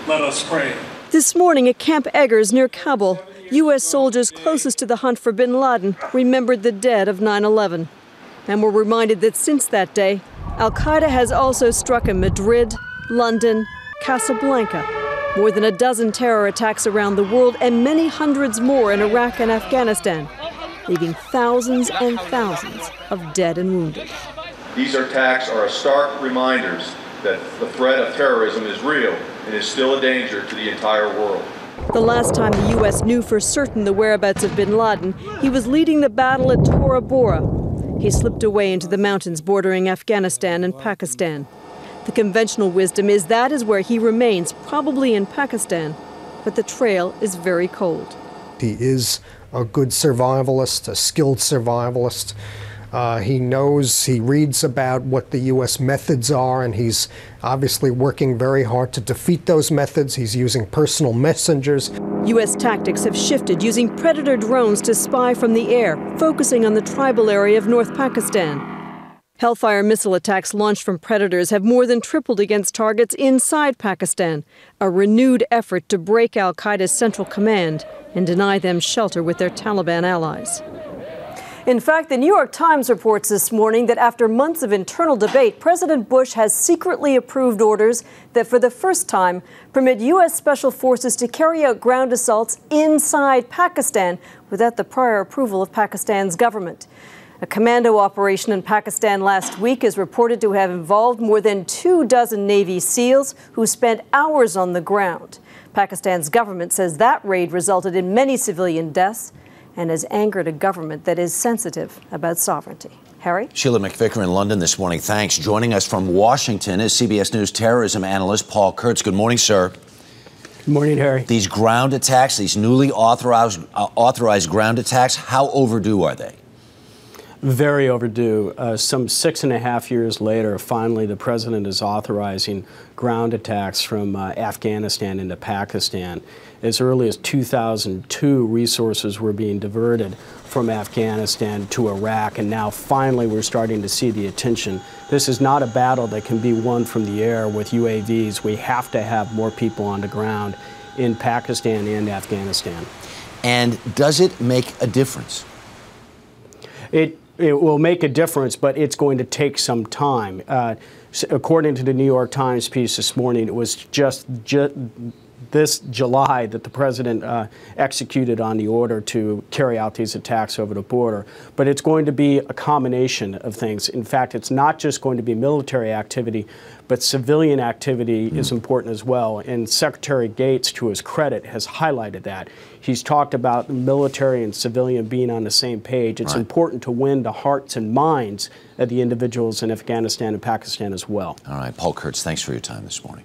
Let us pray. This morning at Camp Eggers near Kabul, U.S. soldiers closest to the hunt for Bin Laden remembered the dead of 9/11 and were reminded that since that day, Al-Qaeda has also struck in Madrid, London, Casablanca, more than a dozen terror attacks around the world, and many hundreds more in Iraq and Afghanistan, leaving thousands and thousands of dead and wounded. These attacks are stark reminders that the threat of terrorism is real and is still a danger to the entire world. The last time the U.S. knew for certain the whereabouts of Bin Laden, he was leading the battle at Tora Bora. He slipped away into the mountains bordering Afghanistan and Pakistan. The conventional wisdom is that is where he remains, probably in Pakistan, but the trail is very cold. He is a good survivalist, a skilled survivalist. He reads about what the U.S. methods are, and he's obviously working very hard to defeat those methods. He's using personal messengers. U.S. tactics have shifted, using Predator drones to spy from the air, focusing on the tribal area of North Pakistan. Hellfire missile attacks launched from Predators have more than tripled against targets inside Pakistan, a renewed effort to break al-Qaeda's central command and deny them shelter with their Taliban allies. In fact, the New York Times reports this morning that after months of internal debate, President Bush has secretly approved orders that for the first time permit U.S. Special Forces to carry out ground assaults inside Pakistan without the prior approval of Pakistan's government. A commando operation in Pakistan last week is reported to have involved more than 24 Navy SEALs who spent hours on the ground. Pakistan's government says that raid resulted in many civilian deaths and has angered a government that is sensitive about sovereignty. Harry? Sheila MacVicar in London this morning. Thanks. Joining us from Washington is CBS News terrorism analyst Paul KURTZ. Good morning, sir. Good morning, Harry. These ground attacks, these newly authorized ground attacks, how overdue are they? Very overdue. Some 6.5 years later, finally, the president is authorizing ground attacks from Afghanistan into Pakistan. As early as 2002, resources were being diverted from Afghanistan to Iraq, and now finally we're starting to see the attention. This is not a battle that can be won from the air with UAVs. We have to have more people on the ground in Pakistan and Afghanistan. And does it make a difference? It will make a difference, but it's going to take some time. According to the New York Times piece this morning, it was just this July that the president executed on the order to carry out these attacks over the border. But it's going to be a combination of things. In fact, it's not just going to be military activity, but civilian activity is important as well. And Secretary Gates, to his credit, has highlighted that. He's talked about military and civilian being on the same page. It's important to win the hearts and minds of the individuals in Afghanistan and Pakistan as well. All right, Paul KURTZ, thanks for your time this morning.